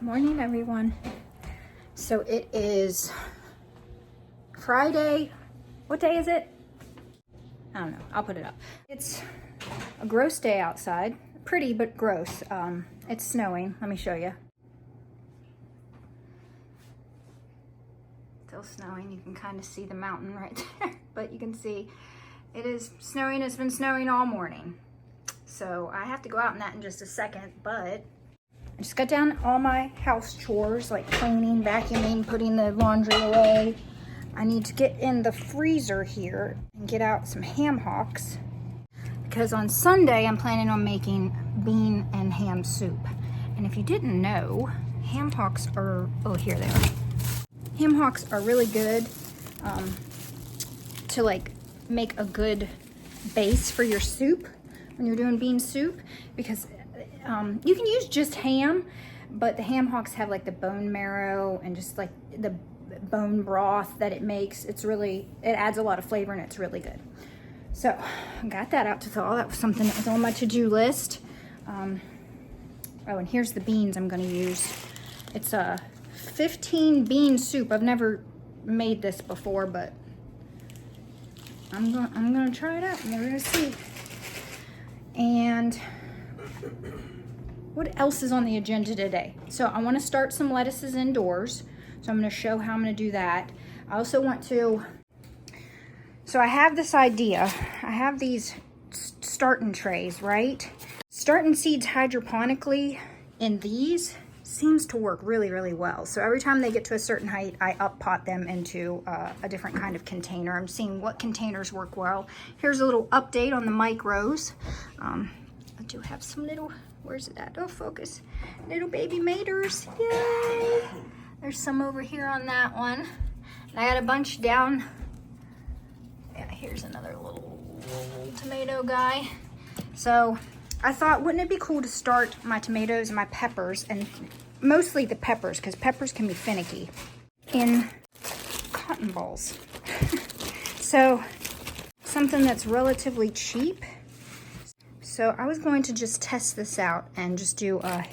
Morning, everyone. So it is Friday. What day is it? I don't know. I'll put it up. It's a gross day outside. Pretty, but gross. It's snowing. Let me show you. Still snowing. You can kind of see the mountain right there. But you can see it is snowing. It's been snowing all morning. So I have to go out in that in just a second, but I just got done all my house chores, like cleaning, vacuuming, putting the laundry away. I need to get in the freezer here and get out some ham hocks, because on Sunday I'm planning on making bean and ham soup. And if you didn't know, ham hocks are, oh, here they are. Ham hocks are really good to like make a good base for your soup when you're doing bean soup, because you can use just ham, but the ham hocks have like the bone marrow and just like the bone broth that it makes. It adds a lot of flavor and it's really good. So I got that out to thaw. That was something that was on my to-do list. Oh, and here's the beans I'm gonna use. It's a 15 bean soup. I've never made this before, but I'm gonna try it out and we're gonna see. And what else is on the agenda today? So I want to start some lettuces indoors. So I'm going to show how I'm going to do that. I also want to, so I have this idea. I have these starting trays, right? Starting seeds hydroponically in these seems to work really, really well. So every time they get to a certain height, I up pot them into a different kind of container. I'm seeing what containers work well. Here's a little update on the micros. I do have some little, where's it at? Oh, focus. Little baby maters. Yay! There's some over here on that one. And I got a bunch down. Yeah, here's another little tomato guy. So I thought, wouldn't it be cool to start my tomatoes and my peppers, and mostly the peppers, because peppers can be finicky, in cotton balls. So something that's relatively cheap. So I was going to just test this out and just do a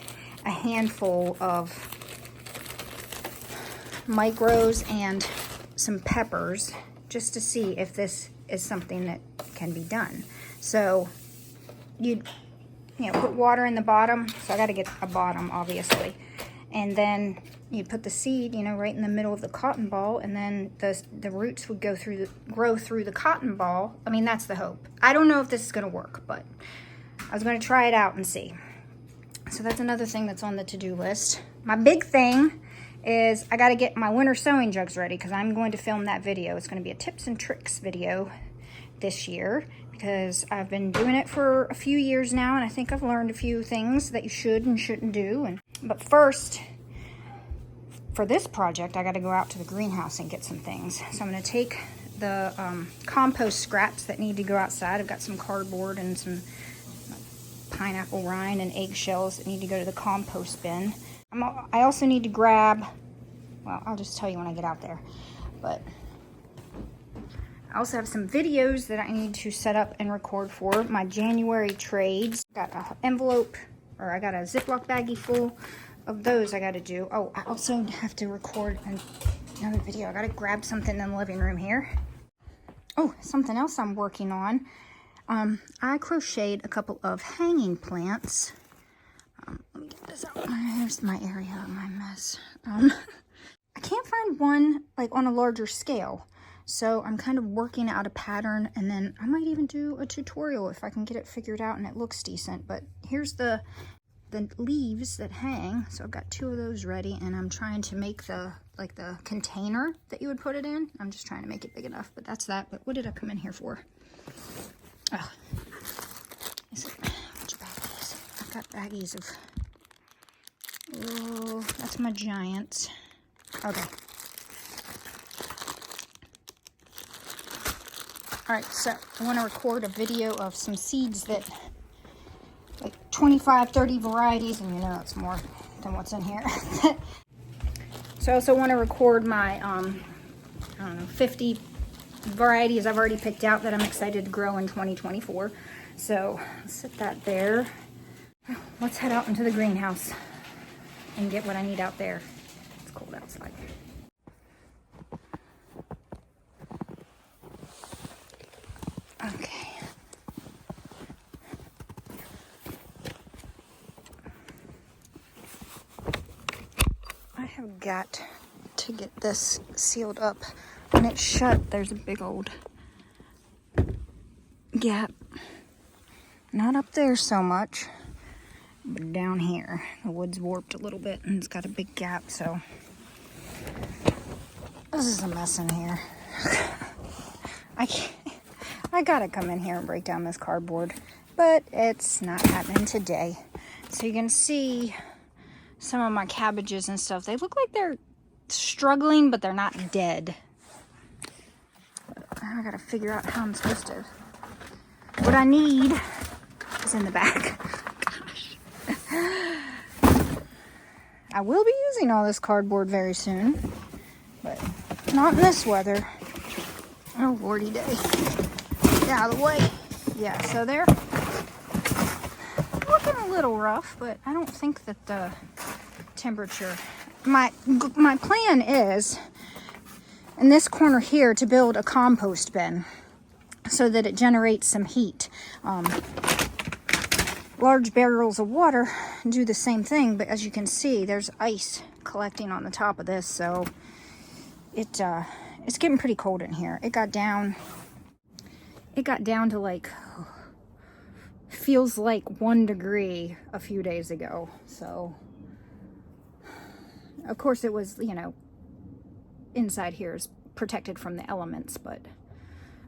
handful of micros and some peppers just to see if this is something that can be done. So you'd put water in the bottom. So I got to get a bottom, obviously. And then you put the seed, right in the middle of the cotton ball, and then the roots would grow through the cotton ball. I mean, that's the hope. I don't know if this is going to work, but I was going to try it out and see. So that's another thing that's on the to-do list. My big thing is I got to get my winter sewing jugs ready, because I'm going to film that video. It's going to be a tips and tricks video this year, because I've been doing it for a few years now, and I think I've learned a few things that you should and shouldn't do. But first, for this project, I got to go out to the greenhouse and get some things. So I'm going to take the compost scraps that need to go outside. I've got some cardboard and some pineapple rind and eggshells that need to go to the compost bin. I also need to grab, well, I'll just tell you when I get out there, but I also have some videos that I need to set up and record for my January trades. Got an envelope, or I got a Ziploc baggie full of those I got to do. Oh, I also have to record another video. I got to grab something in the living room here. Oh, something else I'm working on. I crocheted a couple of hanging plants. Let me get this out. Here's my area of my mess. I can't find one like on a larger scale. So I'm kind of working out a pattern, and then I might even do a tutorial if I can get it figured out and it looks decent. But here's the leaves that hang. So I've got 2 of those ready, and I'm trying to make the container that you would put it in. I'm just trying to make it big enough, but that's that. But what did I come in here for? Oh, which baggies? I've got baggies of, oh, that's my giants. Okay. All right, so I want to record a video of some seeds that, like 25, 30 varieties, and it's more than what's in here. So I also want to record my, 50 varieties I've already picked out that I'm excited to grow in 2024. So let's set that there. Let's head out into the greenhouse. and get what I need out there. It's cold outside. Okay. I have got to get this sealed up. When it's shut, there's a big old gap. Not up there so much, but down here. The wood's warped a little bit and it's got a big gap, so this is a mess in here. I gotta come in here and break down this cardboard, but it's not happening today. So you can see some of my cabbages and stuff. They look like they're struggling, but they're not dead. I gotta figure out how I'm supposed to. What I need is in the back. Gosh. I will be using all this cardboard very soon, but not in this weather. Oh, lordy day. Get out of the way. Yeah, so they're looking a little rough, but I don't think that the temperature... My plan is, in this corner here, to build a compost bin so that it generates some heat. Large barrels of water do the same thing, but as you can see, there's ice collecting on the top of this, so it's getting pretty cold in here. It got down to like, feels like 1 degree a few days ago. So of course it was, you know, inside here is protected from the elements, but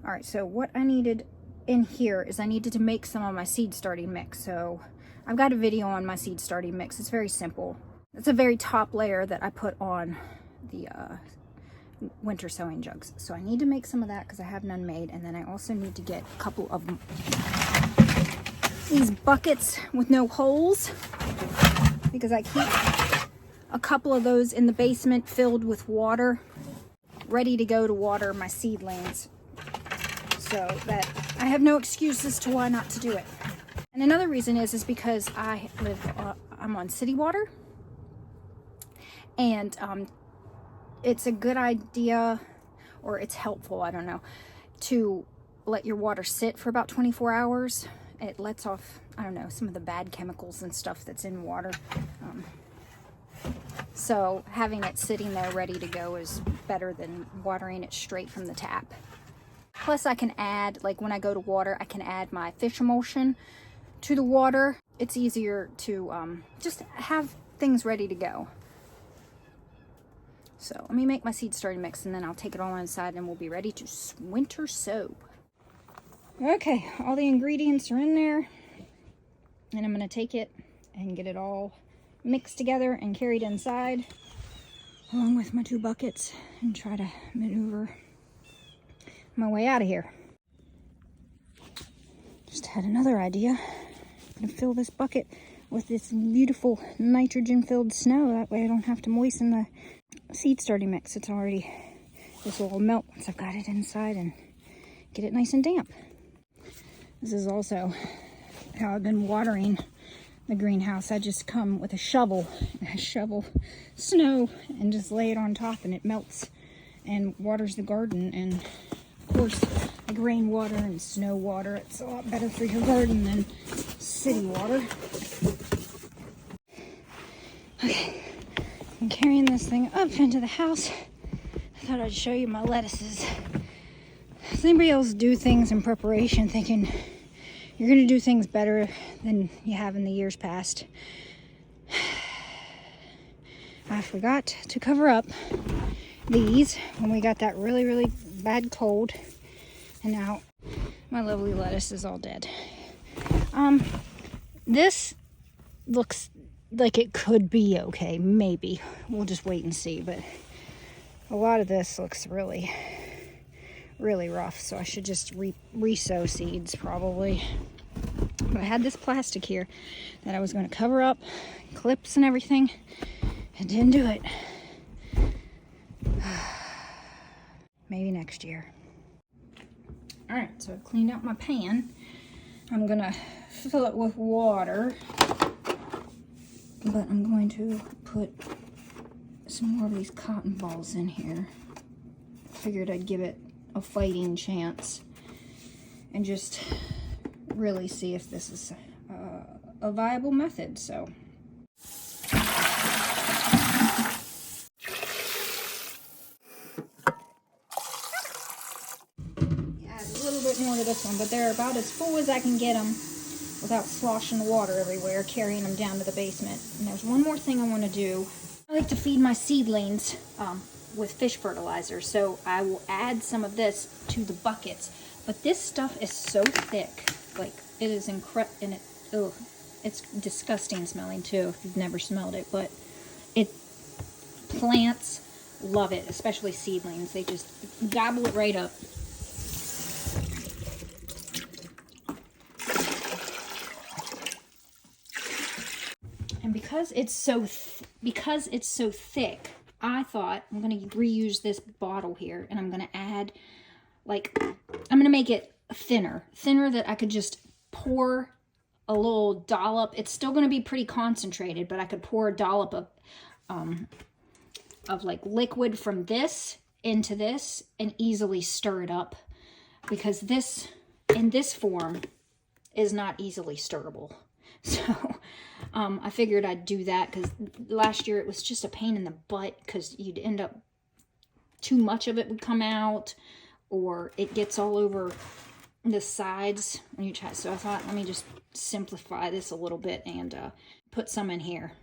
all right. So what I needed in here is I needed to make some of my seed starting mix. So I've got a video on my seed starting mix. It's very simple. It's a very top layer that I put on the winter sowing jugs. So I need to make some of that because I have none made. And then I also need to get a couple of these buckets with no holes, because I keep a couple of those in the basement filled with water, ready to go to water my seedlings, so that I have no excuse as to why not to do it. And another reason is because I'm on city water, and it's a good idea, or it's helpful, I don't know, to let your water sit for about 24 hours. It lets off, I don't know, some of the bad chemicals and stuff that's in water. So having it sitting there ready to go is better than watering it straight from the tap. Plus I can add, like when I go to water, I can add my fish emulsion to the water. It's easier to just have things ready to go. So let me make my seed starting mix, and then I'll take it all inside and we'll be ready to winter sow. Okay, all the ingredients are in there, and I'm gonna take it and get it all mixed together and carried inside along with my 2 buckets and try to maneuver my way out of here. Just had another idea. I'm gonna fill this bucket with this beautiful nitrogen filled snow. That way I don't have to moisten the seed starting mix. This will all melt once I've got it inside and get it nice and damp. This is also how I've been watering the greenhouse. I just come with a shovel and I shovel snow and just lay it on top, and it melts and waters the garden. And of course, like rainwater and snow water, it's a lot better for your garden than city water. Okay, I'm carrying this thing up into the house. I thought I'd show you my lettuces. Does anybody else do things in preparation thinking you're going to do things better than you have in the years past? I forgot to cover up these when we got that really, really bad cold. And now my lovely lettuce is all dead. This looks like it could be okay. Maybe. We'll just wait and see. But a lot of this looks really, really rough. So I should just re-sow seeds probably. But I had this plastic here that I was going to cover up, clips and everything. I didn't do it. Maybe next year. Alright, so I've cleaned out my pan. I'm going to fill it with water. But I'm going to put some more of these cotton balls in here. Figured I'd give it a fighting chance and just really see if this is a viable method. So add a little bit more to this one, but they're about as full as I can get them without sloshing the water everywhere, carrying them down to the basement. And there's one more thing I want to do. I like to feed my seedlings with fish fertilizer, so I will add some of this to the buckets. But this stuff is so thick, like it is incredible, and it's disgusting smelling too if you've never smelled it. But plants love it, especially seedlings. They just gobble it right up. And because it's so thick, I thought I'm going to reuse this bottle here, and I'm going to add, like, I'm going to make it thinner that I could just pour a little dollop. It's still going to be pretty concentrated, but I could pour a dollop of like liquid from this into this and easily stir it up, because this in this form is not easily stirrable. So I figured I'd do that, because last year it was just a pain in the butt, because you'd end up, too much of it would come out, or it gets all over the sides when you try. So I thought, let me just simplify this a little bit and put some in here.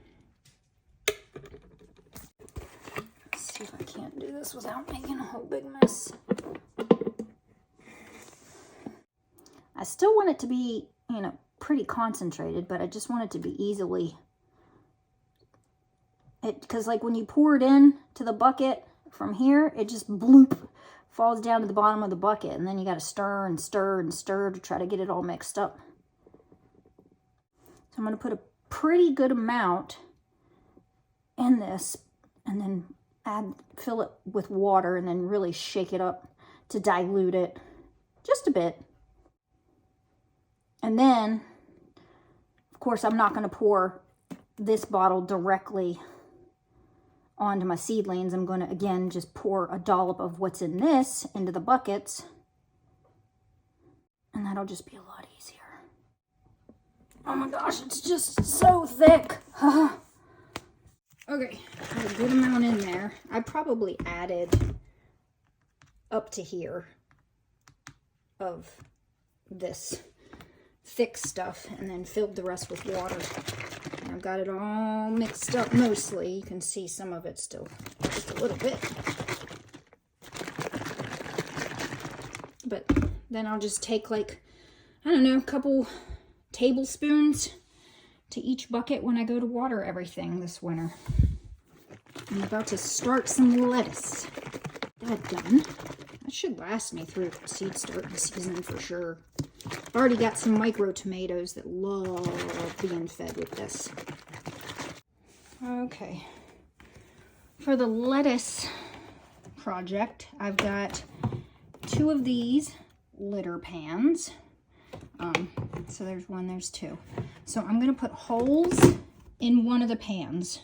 Let's see if I can't do this without making a whole big mess. I still want it to be, you know, pretty concentrated, but I just want it to be easily, because like when you pour it in to the bucket from here, it just bloop falls down to the bottom of the bucket, and then you got to stir and stir and stir to try to get it all mixed up. So I'm going to put a pretty good amount in this, and then fill it with water, and then really shake it up to dilute it just a bit. And then, of course, I'm not going to pour this bottle directly onto my seedlings. I'm going to, again, just pour a dollop of what's in this into the buckets. And that'll just be a lot easier. Oh my gosh, it's just so thick. Okay, got a good amount in there. I probably added up to here of this thick stuff and then filled the rest with water. And I've got it all mixed up mostly. You can see some of it still, just a little bit. But then I'll just take, like, I don't know, a couple tablespoons to each bucket when I go to water everything this winter. I'm about to start some lettuce. That done. That should last me through seed starting season for sure. I've already got some micro tomatoes that love being fed with this. Okay. For the lettuce project, I've got 2 of these litter pans. So there's 1, there's 2. So I'm going to put holes in one of the pans,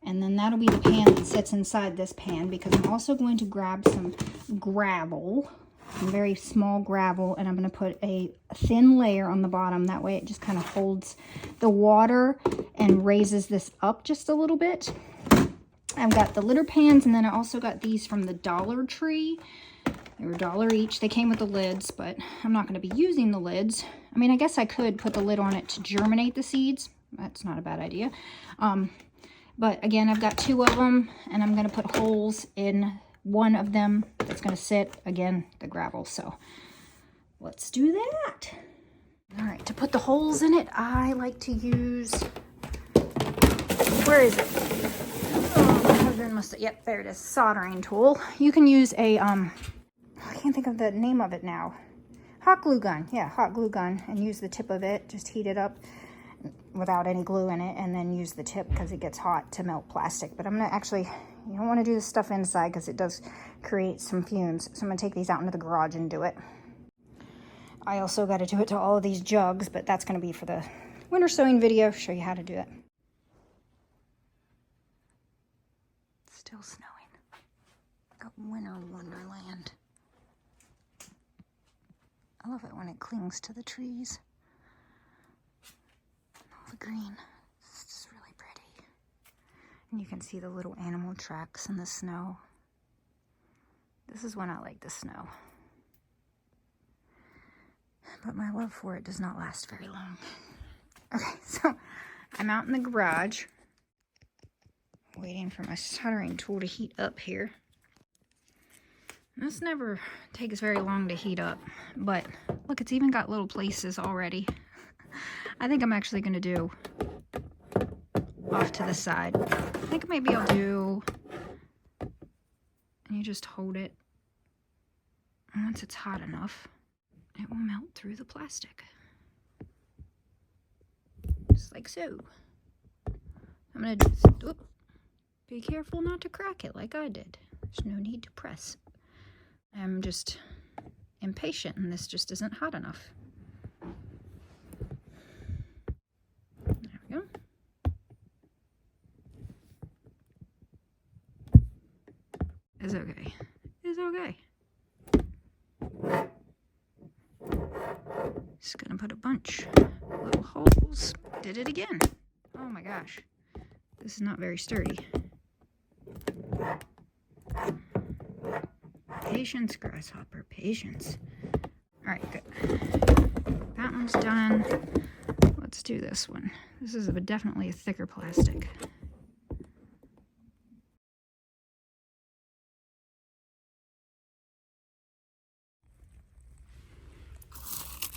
and then that'll be the pan that sits inside this pan, because I'm also going to grab some gravel, some very small gravel, and I'm going to put a thin layer on the bottom. That way it just kind of holds the water and raises this up just a little bit. I've got the litter pans, and then I also got these from the Dollar Tree. They were $1 each. They came with the lids, but I'm not going to be using the lids. I mean, I guess I could put the lid on it to germinate the seeds. That's not a bad idea. But again, I've got 2 of them, and I'm going to put holes in one of them that's going to sit, again, the gravel. So let's do that. All right, to put the holes in it, I like to use, where is it? Oh, my husband must have, yep, there it is, soldering tool. You can use a, I can't think of the name of it now. Hot glue gun, yeah, hot glue gun, and use the tip of it, just heat it up without any glue in it, and then use the tip because it gets hot to melt plastic. But I'm gonna actually, you don't want to do this stuff inside because it does create some fumes. So I'm gonna take these out into the garage and do it. I also got to do it to all of these jugs, but that's gonna be for the winter sewing video, show you how to do it. Still snowing. Got winter wonderland. I love it when it clings to the trees. All the green. It's just really pretty. And you can see the little animal tracks in the snow. This is when I like the snow. But my love for it does not last very long. Okay, so I'm out in the garage waiting for my soldering tool to heat up here. This never takes very long to heat up, but look, it's even got little places already. I think I'm actually going to do off to the side. I think maybe I'll do, and you just hold it. Once it's hot enough, it will melt through the plastic. Just like so. I'm going to just, be careful not to crack it like I did. There's no need to press. I'm just impatient and this just isn't hot enough. There we go. It's okay. It's okay. Just gonna put a bunch of little holes. Did it again. Oh my gosh. This is not very sturdy. Patience, grasshopper, patience. Alright, good. That one's done. Let's do this one. This is definitely a thicker plastic.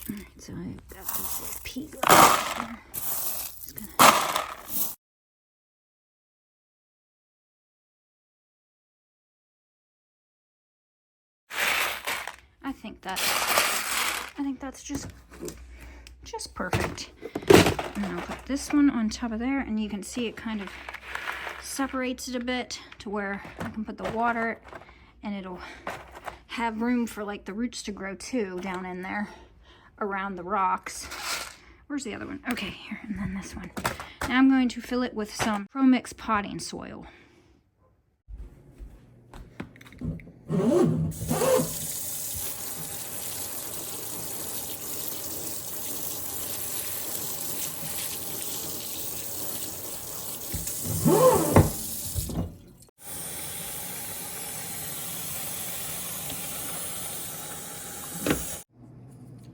Alright, so I've got this little pea glass here. Just gonna... I think that's just perfect. And then I'll put this one on top of there, and you can see it kind of separates it a bit to where I can put the water, and it'll have room for like the roots to grow too down in there around the rocks. Where's the other one? Okay, here, and then this one. Now I'm going to fill it with some Pro Mix potting soil.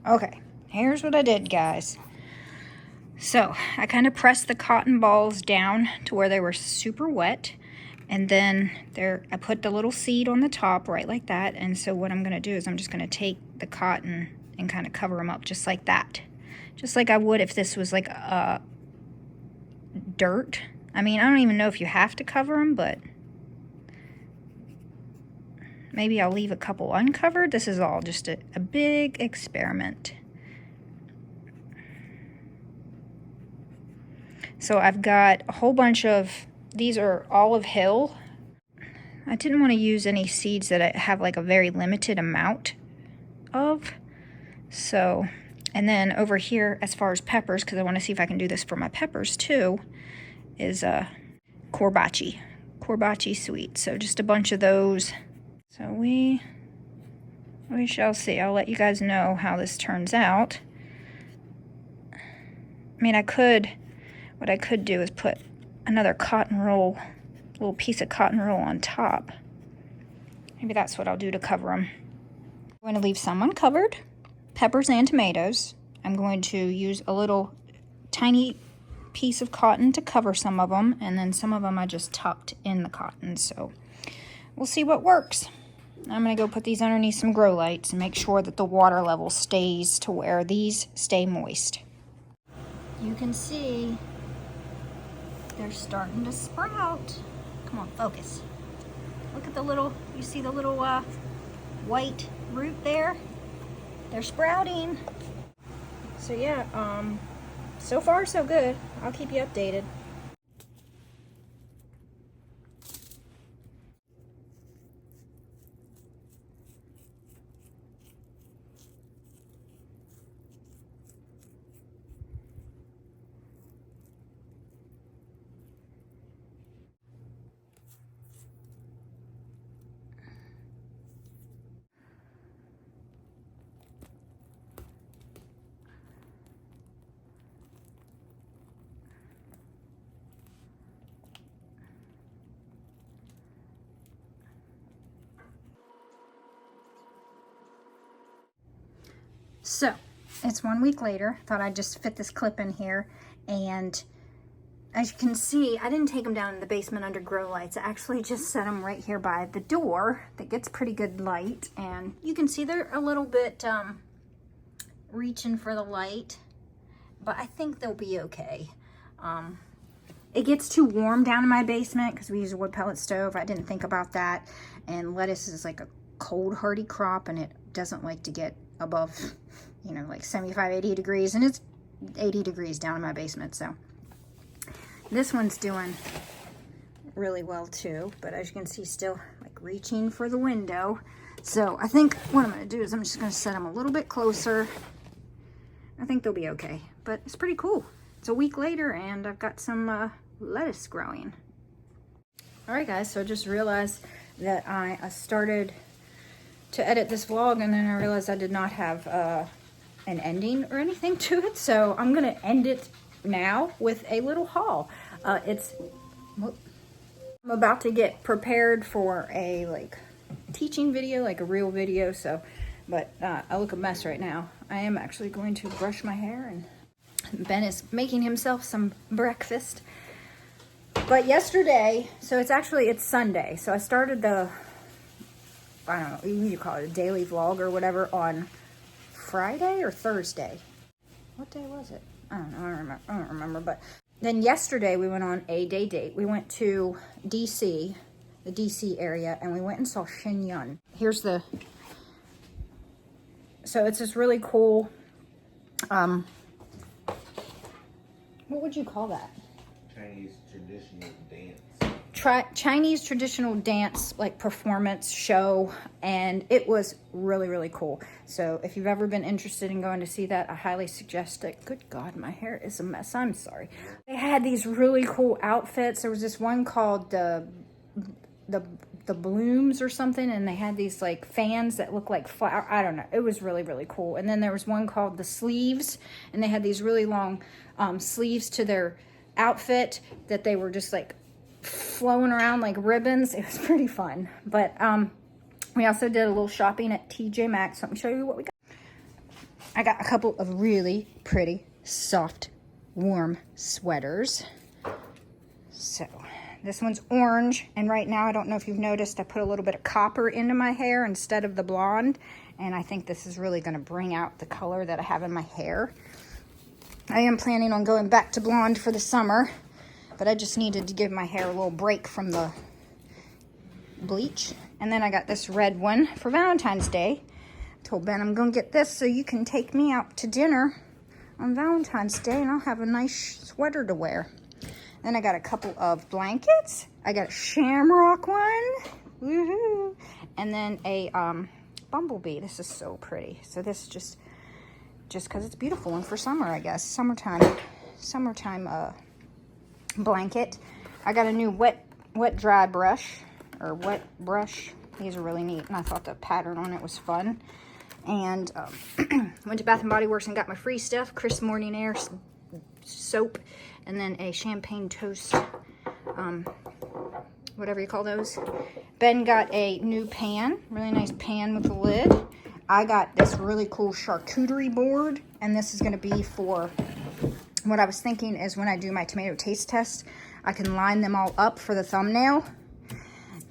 Okay, here's what I did, guys. So I kind of pressed the cotton balls down to where they were super wet, and then I put the little seed on the top right like that. And so what I'm going to do is I'm just going to take the cotton and kind of cover them up just like that, just like I would if this was like dirt. I mean, I don't even know if you have to cover them, but maybe I'll leave a couple uncovered. This is all just a big experiment. So I've got a whole bunch of, these are Olive Hill. I didn't want to use any seeds that I have like a very limited amount of. So, and then over here, as far as peppers, because I want to see if I can do this for my peppers too, is Corbaci sweet. So just a bunch of those. So we shall see. I'll let you guys know how this turns out. I mean, what I could do is put another cotton roll, little piece of cotton roll on top. Maybe that's what I'll do to cover them. I'm going to leave some uncovered, peppers and tomatoes. I'm going to use a little tiny piece of cotton to cover some of them, and then some of them I just tucked in the cotton. So we'll see what works. I'm going to go put these underneath some grow lights and make sure that the water level stays to where these stay moist. You can see they're starting to sprout. Come on, focus. Look at the little, you see the little white root there? They're sprouting. So yeah, so far so good. I'll keep you updated. So it's 1 week later. Thought I'd just fit this clip in here. And as you can see, I didn't take them down in the basement under grow lights. I actually just set them right here by the door that gets pretty good light. And you can see they're a little bit reaching for the light, but I think they'll be okay. It gets too warm down in my basement because we use a wood pellet stove. I didn't think about that. And lettuce is like a cold, hardy crop, and it doesn't like to get above, you know, like 75, 80 degrees. And it's 80 degrees down in my basement. So this one's doing really well too. But as you can see, still like reaching for the window. So I think what I'm going to do is I'm just going to set them a little bit closer. I think they'll be okay. But it's pretty cool. It's a week later and I've got some lettuce growing. Alright guys, so I just realized that I started to edit this vlog and then I realized I did not have an ending or anything to it. So I'm going to end it now with a little haul. I'm about to get prepared for a like teaching video, like a real video. So, but I look a mess right now. I am actually going to brush my hair, and Ben is making himself some breakfast. But yesterday, so it's Sunday. So I started the, I don't know, you call it a daily vlog or whatever on Friday or Thursday. What day was it? I don't know, I don't remember. But then yesterday we went on a day date. We went to DC, the DC area, and we went and saw Shenyun. Here's the, so it's this really cool, what would you call that? Chinese traditional dance. Chinese traditional dance, like performance show, and it was really, really cool. So if you've ever been interested in going to see that, I highly suggest it. Good God, my hair is a mess. I'm sorry. They had these really cool outfits. There was this one called the blooms or something, and they had these like fans that look like flower. I don't know. It was really, really cool. And then there was one called the sleeves, and they had these really long sleeves to their outfit that they were just like flowing around like ribbons. It was pretty fun. But we also did a little shopping at TJ Maxx. Let me show you what we got. I got a couple of really pretty soft warm sweaters. So this one's orange, and right now I don't know if you've noticed I put a little bit of copper into my hair instead of the blonde, and I think this is really going to bring out the color that I have in my hair. I am planning on going back to blonde for the summer, but I just needed to give my hair a little break from the bleach. And then I got this red one for Valentine's Day. Told Ben I'm going to get this so you can take me out to dinner on Valentine's Day and I'll have a nice sweater to wear. Then I got a couple of blankets. I got a shamrock one. Woohoo! And then a bumblebee. This is so pretty. So this is just because it's beautiful and for summer, I guess. Summertime blanket. I got a new wet dry brush, or wet brush. These are really neat, and I thought the pattern on it was fun. And went to Bath and Body Works and got my free stuff, Crisp Morning Air soap, and then a champagne toast, whatever you call those. Ben got a new pan, really nice pan with a lid. I got this really cool charcuterie board, and this is going to be for, what I was thinking is when I do my tomato taste test, I can line them all up for the thumbnail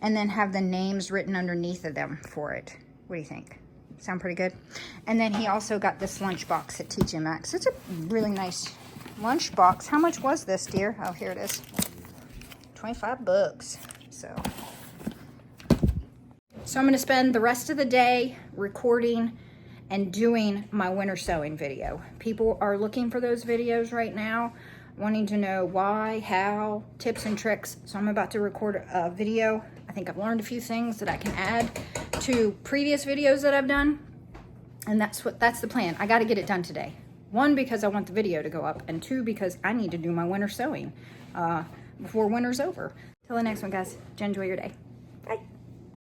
and then have the names written underneath of them for it. What do you think? Sound pretty good? And then he also got this lunchbox at TJ Maxx. It's a really nice lunchbox. How much was this, dear? Oh, here it is. 25 bucks. So I'm going to spend the rest of the day recording and doing my winter sewing video. People are looking for those videos right now, wanting to know why, how, tips and tricks. So I'm about to record a video. I think I've learned a few things that I can add to previous videos that I've done. And that's the plan. I got to get it done today. 1, because I want the video to go up, and 2, because I need to do my winter sewing before winter's over. Till the next one, guys. Enjoy your day. Bye.